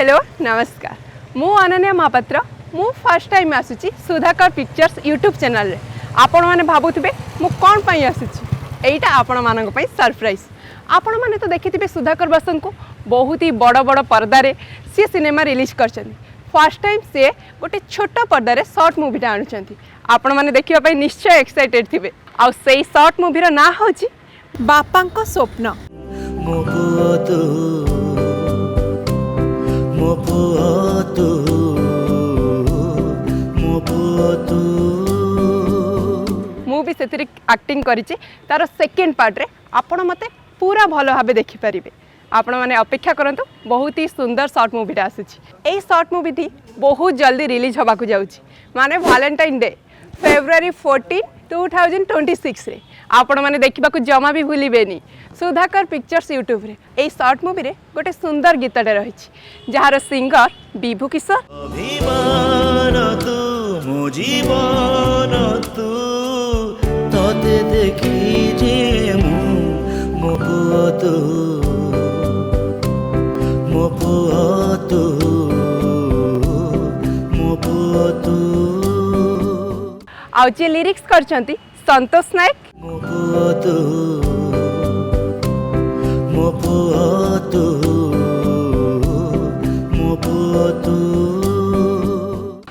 Hello नमस्कार मु अनन्या महापात्र मु फर्स्ट टाइम आसुची सुधाकर पिक्चर्स यूट्यूब चैनल रे आपण माने भाबुथिबे मु कोन पई आसुची एटा आपण मानक पई सरप्राइज आपण माने तो देखिथिबे सुधाकर बसन को बहुत ही बड़ बड़ पर्दा रे सी सिनेमा रिलीज करछन फर्स्ट टाइम से गोटे छोट पर्दा रे शॉर्ट मूवी आणुछंती आपण माने देखिबा पई निश्चय एक्साइटेड थिबे आ सेही शॉर्ट मूवी रो ना होची बापांको स्वप्न मुझे से एक्टिंग करिछि तार सेकेंड पार्ट रे आपण मते पूरा भल भाव देखिपारे आपण मैंने अपेक्षा करंतु बहुत ही सुंदर शॉर्ट मूवी आसूची ए शॉर्ट मूवी थी बहुत जल्दी रिलीज होगा जाऊँगी माने वैलेंटाइन डे फेब्रुआरी 14 2026 रे आपण मैंने देखा जमा भी भूलिबेनी सुधाकर पिक्चर्स यूट्यूब रे ए शॉर्ट मूवी रे गोटे सुंदर गीतटे रही जार सिंगर विभू किशोर आउ जे लिरिक्स करछंती संतोष नायक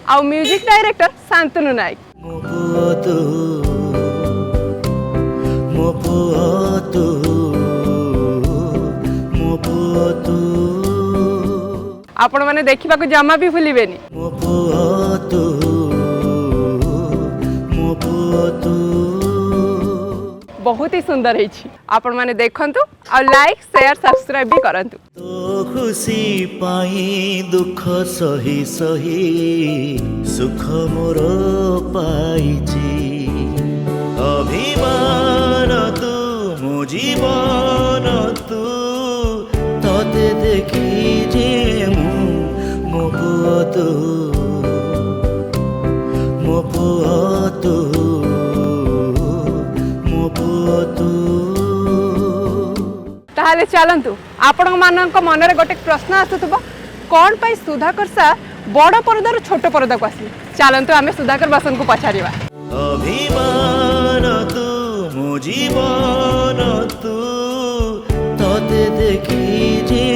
आउ म्यूजिक डायरेक्टर शांतनु नायक आपण माने देखिबा को जमा भी भूलिबेनी बहुत ही सुंदर है आपण माने देखंतु और लाइक शेयर सब्सक्राइब भी करंतु तो खुशी पाई दुख सही सही सुख मोर पाइछि अभिमान तू मो जीवन तू तते देखी जे मो पुआ तू मो पुआ तू ताहले चलंतु आपण मानक मन रे गोटे प्रश्न आसुथबो कोन पई सुधाकर सा बड़ पर्दा छोट पर्दा को आसी चलंतु आमे सुधाकर बसन को पछारिबा अभिमान तू मो जीवन तू तते देखी जे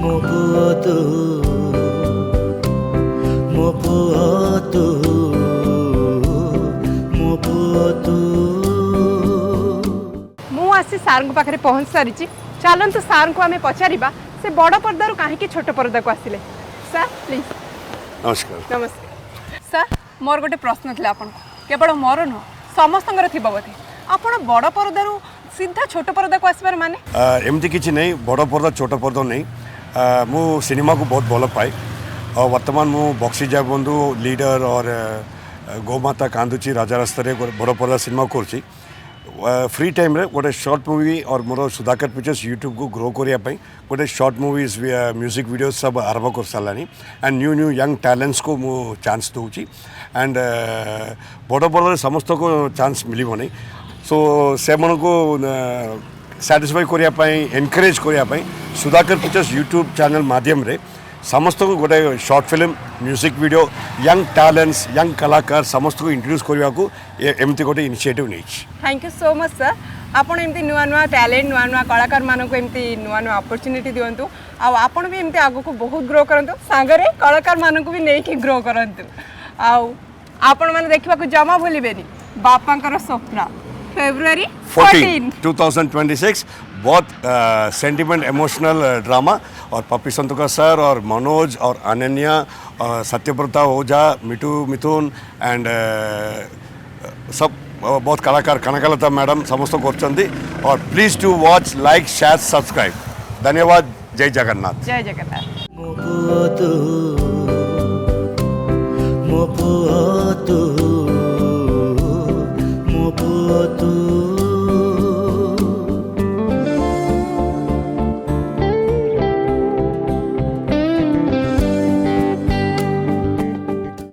मो पुआ तू मो पुआ तू मो पुआ तू आसी सार पाखे पहुँच सारी चलतु सार को आम पचारा से बड़ पर्दार कहीं छोट पर्दा को आसिले सर प्लीज नमस्कार नमस्कार सर मोर गोटे प्रश्न था आपन केवल मोर नुह समस्त थी बोधे आप बड़ पर्दार सीधा छोट पर्दा को आसबार माने एमती किसी नहीं बड़ पर्दा छोट पर्दा नहीं मु सिनेमा को बहुत भल पाए और वर्तमान मु बक्सी जय बंधु लीडर और गोमाता कांदुची राजा रास्तार बड़ पर्दा सिनेमा कर फ्री टाइम रे गोटे शॉर्ट मूवी और मोर सुधाकर पिक्चर्स यूट्यूब को ग्रो करने गोटे शॉर्ट मूवीज म्यूजिक वीडियो सब आरंभ कर सारा and new new young talents को मु चांस दूची एंड बड़ बड़ समस्त को चांस मिलनी सो से मन को सैटिस्फाई करने एनकरेज करने सुधाकर पिक्चर्स यूट्यूब चैनल माध्यम रे समस्त को गोटे short film music video young talents young कलाकार समस्त को इंट्रोड्यूस करने को एमती गोटे इनिशिएटिव नहीं। Thank you so much sir आपन एमती नुआ नुआ टैलेंट नुआ नुआ कलाकार मानक एमती नुआ नुआ अपॉर्चुनिटी दियंतु आपन भी एमती आगो को बहुत ग्रो करंतु सांगरे कलाकार मानक भी नहीं कि ग्रो करंतु आपन माने देखिबा को जमा भूलिबेनी बापांकर स्वप्न फेब्रुआरी 14 2026 बहुत सेंटिमेंट इमोशनल ड्रामा और पप्पी संतोका सर और मनोज और अनन्या सत्यव्रता ओझा मिठू मिथुन एंड सब बहुत कलाकार कनकलता मैडम समस्त कर और please to watch like share subscribe धन्यवाद जय जगन्नाथ जय जगन्नाथ।